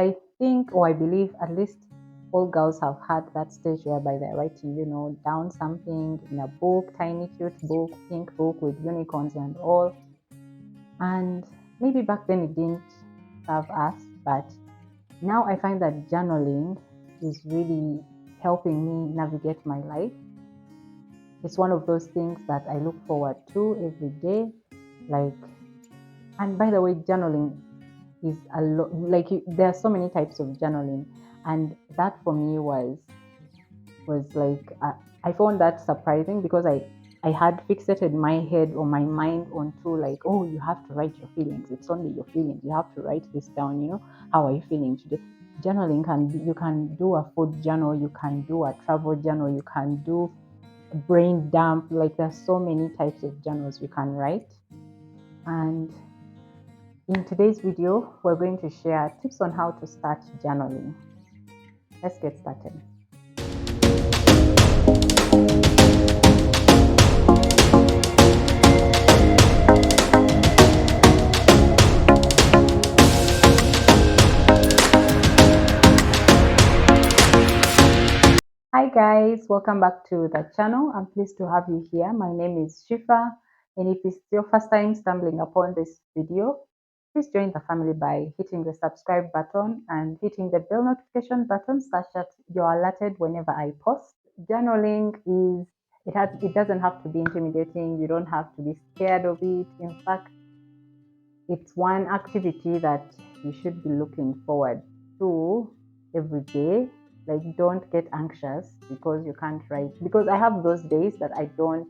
I think, or I believe, at least all girls have had that stage whereby they're writing, down something in a book, tiny, cute book, pink book with unicorns and all. And maybe back then it didn't serve us, but now I find that journaling is really helping me navigate my life. It's one of those things that I look forward to every day. Like, and by the way, journaling is a lot. Like, there are so many types of journaling, and that for me was like I found that surprising because I had fixated my head or my mind onto, like, oh, you have to write your feelings. It's only your feelings. You have to write this down. How are you feeling today? Journaling you can do a food journal, you can do a travel journal, you can do a brain dump. Like, there's so many types of journals you can write. And in today's video, we're going to share tips on how to start journaling. Let's get started. Hi guys, welcome back to the channel. I'm pleased to have you here. My name is Shifa, and if it's your first time stumbling upon this video, please join the family by hitting the subscribe button and hitting the bell notification button such that you're alerted whenever I post. Journaling it doesn't have to be intimidating. You don't have to be scared of it. In fact, it's one activity that you should be looking forward to every day. Like, don't get anxious because you can't write. Because I have those days that I feel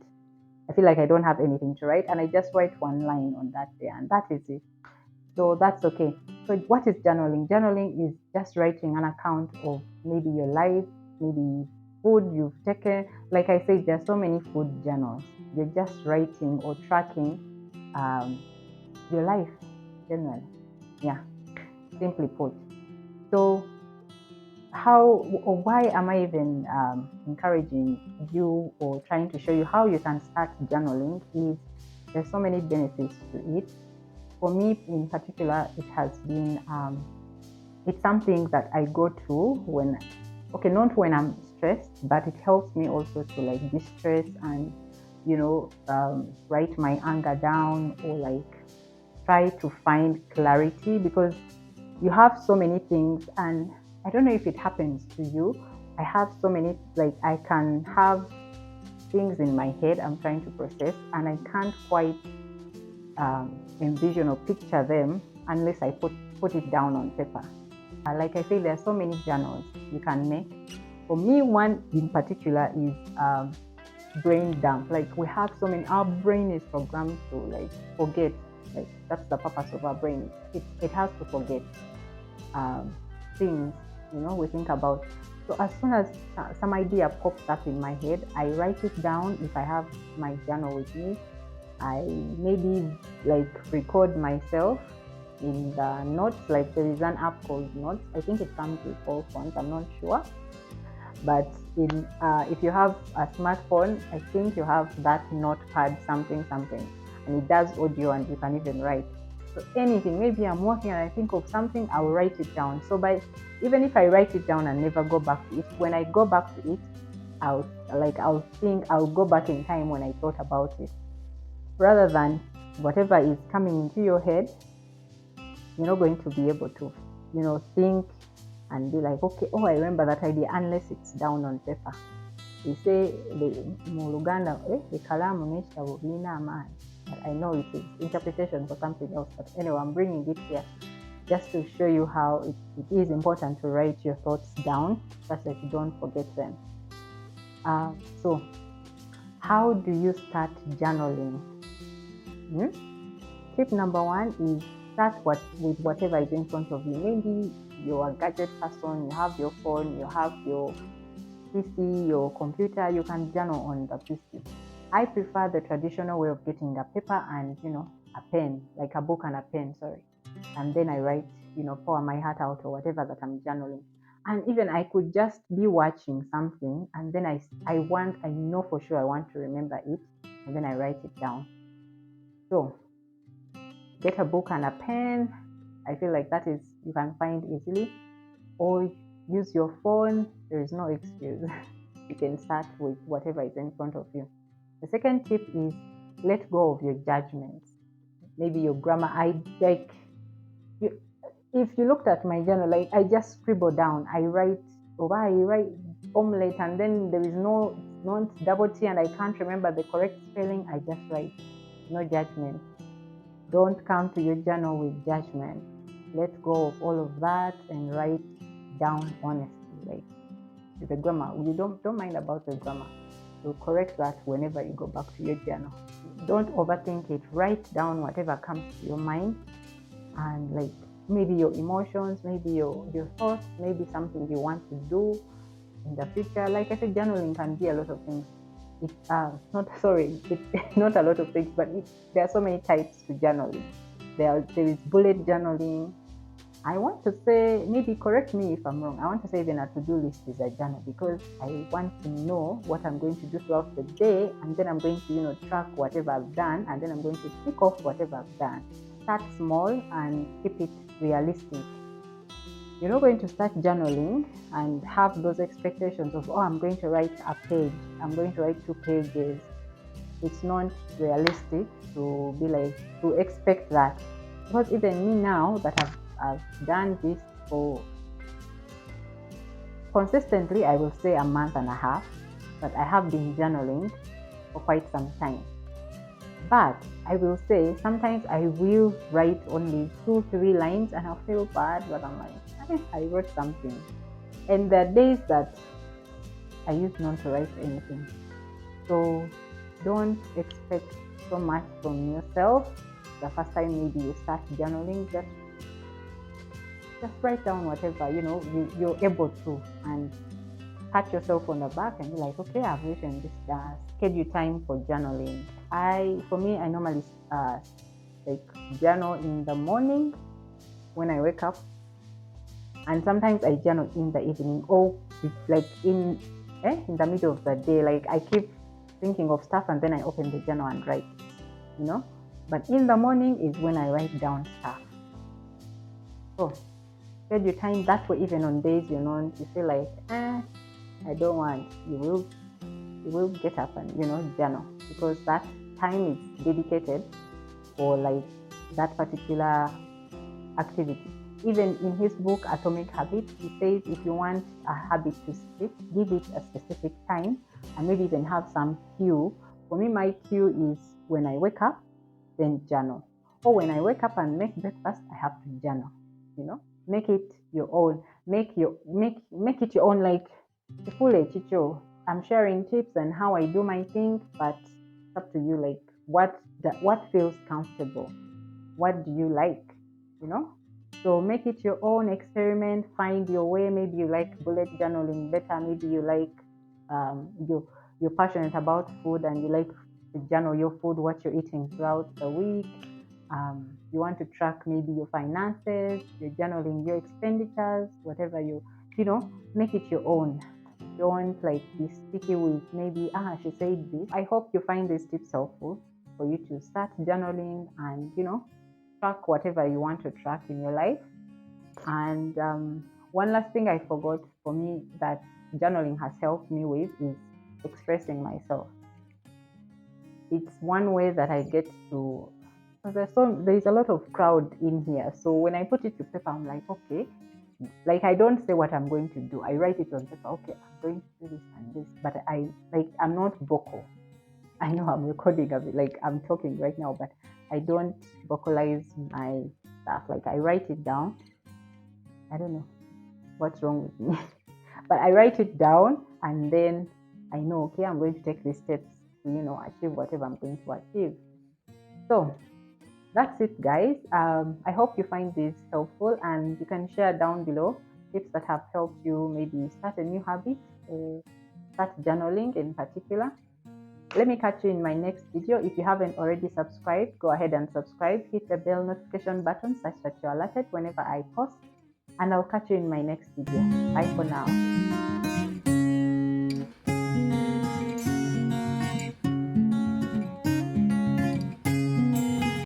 like I don't have anything to write, and I just write one line on that day, and that is it. So that's okay. So what is journaling? Journaling is just writing an account of maybe your life, maybe food you've taken. Like I said, there's so many food journals. You're just writing or tracking your life generally. Yeah, simply put. So how or why am I even encouraging you or trying to show you how you can start journaling? Is there's so many benefits to it. For me in particular, it has been it's something that I go to not when I'm stressed, but it helps me also to like distress and write my anger down, or like try to find clarity, because you have so many things. And I don't know if it happens to you. I have so many, like, I can have things in my head I'm trying to process, and I can't quite envision or picture them unless I put it down on paper. Like I say, there are so many journals you can make. For me, one in particular is brain dump. Like, we have so many, our brain is programmed to like forget. Like, that's the purpose of our brain. It has to forget things we think about. So as soon as some idea pops up in my head, I write it down. If I have my journal with me, I maybe like record myself in the notes. Like, there is an app called Notes. I think it comes with all phones, I'm not sure. But if you have a smartphone, I think you have that notepad something, and it does audio, and you can even write. So anything, maybe I'm working and I think of something, I'll write it down. So even if I write it down and never go back to it, when I go back to it, I'll go back in time when I thought about it, rather than whatever is coming into your head. You're not going to be able to think and be like, okay, oh, I remember that idea, unless it's down on paper. They say Muluganda, the kalamu neshtabo lina man. I know it is interpretation for something else, but anyway, I'm bringing it here just to show you how it is important to write your thoughts down such that you don't forget them. So how do you start journaling? Tip number one is start with whatever is in front of you. Maybe you're a gadget person, you have your phone, you have your PC, your computer, you can journal on the PC. I prefer the traditional way of getting a paper and a pen, like a book and a pen, and then I write, pour my heart out or whatever that I'm journaling. And even I could just be watching something, and then I know for sure I want to remember it, and then I write it down. So get a book and a pen. I feel like that is you can find easily, or use your phone. There is no excuse. You can start with whatever is in front of you. The second tip is let go of your judgments. Maybe your grammar. If you looked at my journal, like I just scribble down. I write omelette, and then there is no double T, and I can't remember the correct spelling. I just write. No judgment. Don't come to your journal with judgment. Let go of all of that and write down honestly. Like the grammar, you don't mind about the grammar. So correct that whenever you go back to your journal. Don't overthink it. Write down whatever comes to your mind, and like maybe your emotions, maybe your thoughts, maybe something you want to do in the future. Like I said, journaling can be a lot of things. It's not a lot of things, but there are so many types to journaling. There is bullet journaling. I want to say, maybe correct me if I'm wrong, I want to say even a to-do list is a journal, because I want to know what I'm going to do throughout the day, and then I'm going to track whatever I've done, and then I'm going to tick off whatever I've done. Start small and keep it realistic. You're not going to start journaling and have those expectations of, oh, I'm going to write a page, I'm going to write 2 pages. It's not realistic to be like, to expect that. Because even me now that I've done this for consistently, I will say a month and a half, but I have been journaling for quite some time. But I will say sometimes I will write only 2-3 lines and I'll feel bad, but I'm like, I wrote something. And there are days that I used not to write anything. So don't expect so much from yourself. The first time maybe you start journaling, just write down whatever you're able to, and pat yourself on the back and be like, okay, I've written this. Schedule time for journaling. I normally journal in the morning when I wake up, and sometimes I journal in the evening, or like in the middle of the day. Like I keep thinking of stuff and then I open the journal and write, But in the morning is when I write down stuff. So schedule time that way. Even on days you feel like I don't want, you will get up and journal, because that time is dedicated for like that particular activity. Even in his book Atomic Habits, he says if you want a habit to stick, give it a specific time, and maybe even have some cue. For me, my cue is when I wake up, then journal. Or when I wake up and make breakfast, I have to journal. Make it your own. Make it your own. Like Chicho, I'm sharing tips and how I do my thing, but it's up to you. Like what feels comfortable. What do you like? So make it your own, experiment, find your way. Maybe you like bullet journaling better. Maybe you like you're passionate about food and you like to journal your food, what you're eating throughout the week. You want to track maybe your finances, you're journaling your expenditures, whatever make it your own. Don't like be sticky with maybe she said this. I hope you find these tips helpful for you to start journaling and track whatever you want to track in your life. And one last thing I forgot, for me, that journaling has helped me with is expressing myself. It's one way that I get to, there's a lot of crowd in here, so when I put it to paper, I'm like, okay, like I don't say what I'm going to do, I write it on paper. Okay, I'm going to do this and this, but I'm not vocal. I know I'm recording a bit, like I'm talking right now, but I don't vocalize my stuff. Like I write it down. I don't know what's wrong with me, but I write it down, and then I know, okay, I'm going to take these steps to achieve whatever I'm going to achieve. So that's it, guys. I hope you find this helpful, and you can share down below tips that have helped you maybe start a new habit or start journaling in particular. Let me catch you in my next video. If you haven't already subscribed, go ahead and subscribe. Hit the bell notification button such that you're alerted whenever I post. And I'll catch you in my next video. Bye for now.